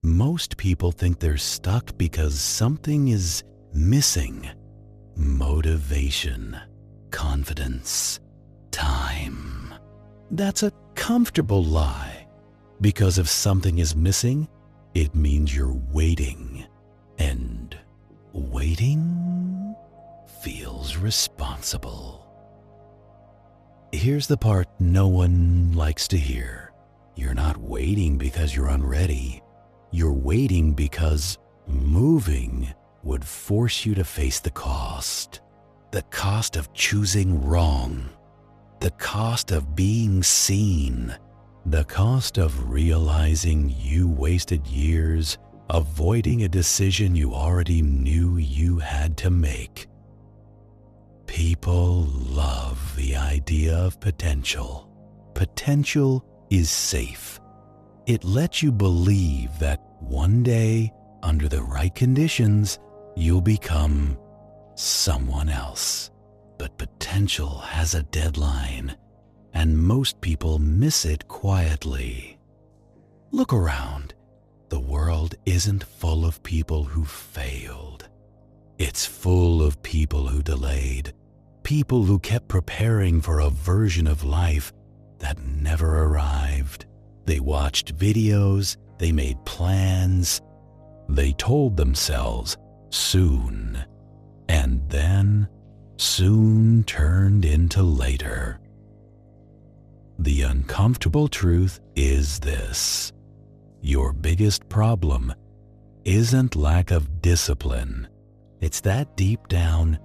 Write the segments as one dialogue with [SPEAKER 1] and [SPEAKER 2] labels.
[SPEAKER 1] Most people think they're stuck because something is missing. Motivation, confidence, time. That's a comfortable lie, because if something is missing, it means you're waiting, and waiting feels responsible. Here's the part no one likes to hear. You're not waiting because you're unready. You're waiting because moving would force you to face the cost of choosing wrong, the cost of being seen, the cost of realizing you wasted years avoiding a decision you already knew you had to make. People love the idea of potential. Potential is safe. It lets you believe that one day, under the right conditions, you'll become someone else. But potential has a deadline, and most people miss it quietly. Look around. The world isn't full of people who failed. It's full of people who delayed, people who kept preparing for a version of life that never arrived. They watched videos, they made plans, they told themselves soon, and then soon turned into later. The uncomfortable truth is this: your biggest problem isn't lack of discipline. It's that deep down,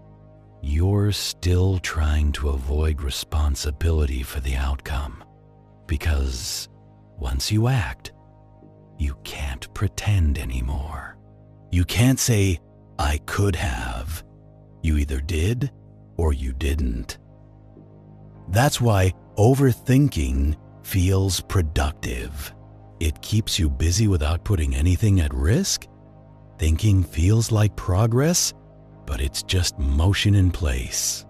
[SPEAKER 1] you're still trying to avoid responsibility for the outcome. Because once you act, you can't pretend anymore. You can't say, "I could have." You either did or you didn't. That's why overthinking feels productive. It keeps you busy without putting anything at risk. Thinking feels like progress, but it's just motion in place.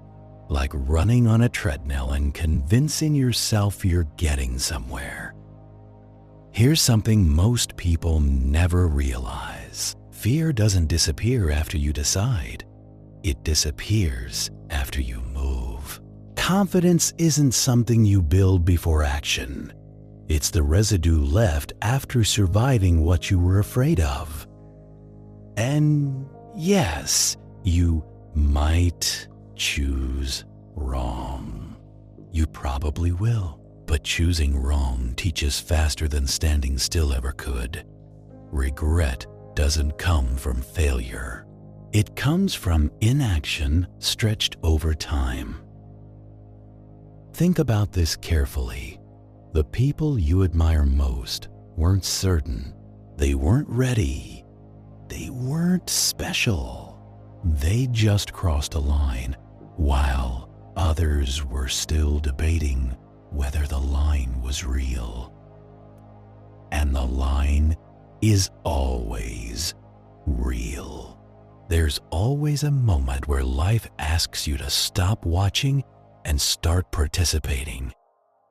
[SPEAKER 1] Like running on a treadmill and convincing yourself you're getting somewhere. Here's something most people never realize. Fear doesn't disappear after you decide. It disappears after you move. Confidence isn't something you build before action. It's the residue left after surviving what you were afraid of. And yes, you might choose wrong. You probably will, but choosing wrong teaches faster than standing still ever could. Regret doesn't come from failure. It comes from inaction stretched over time. Think about this carefully. The people you admire most weren't certain. They weren't ready. They weren't special. They just crossed a line, while others were still debating whether the line was real. And the line is always real. There's always a moment where life asks you to stop watching and start participating.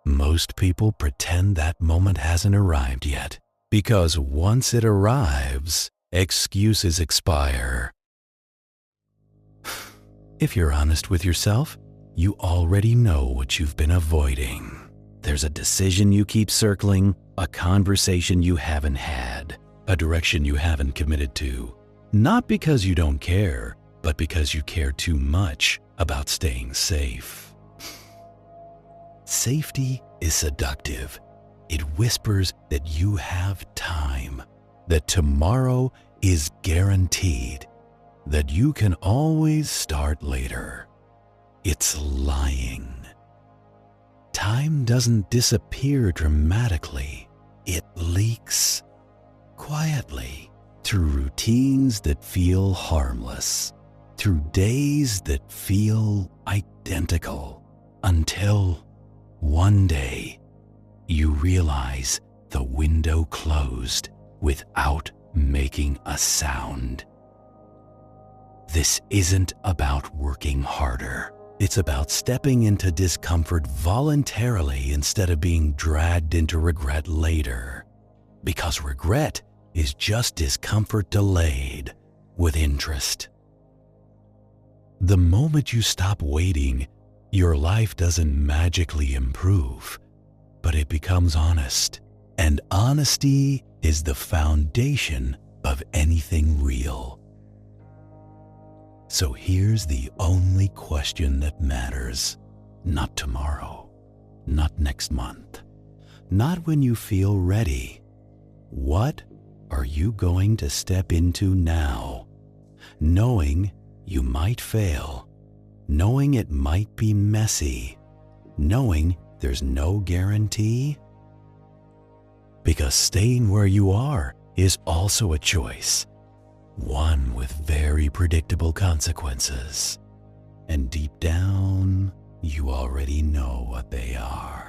[SPEAKER 1] Most people pretend that moment hasn't arrived yet, because once it arrives, excuses expire. If you're honest with yourself, you already know what you've been avoiding. There's a decision you keep circling, a conversation you haven't had, a direction you haven't committed to. Not because you don't care, but because you care too much about staying safe. Safety is seductive. It whispers that you have time, that tomorrow is guaranteed, that you can always start later. It's lying. Time doesn't disappear dramatically. It leaks quietly through routines that feel harmless, through days that feel identical, until one day you realize the window closed without making a sound. This isn't about working harder. It's about stepping into discomfort voluntarily instead of being dragged into regret later. Because regret is just discomfort delayed with interest. The moment you stop waiting, your life doesn't magically improve, but it becomes honest. And honesty is the foundation of anything real. So here's the only question that matters. Not tomorrow, not next month, not when you feel ready. What are you going to step into now, knowing you might fail, knowing it might be messy, knowing there's no guarantee? Because staying where you are is also a choice, one with very predictable consequences. And deep down, you already know what they are.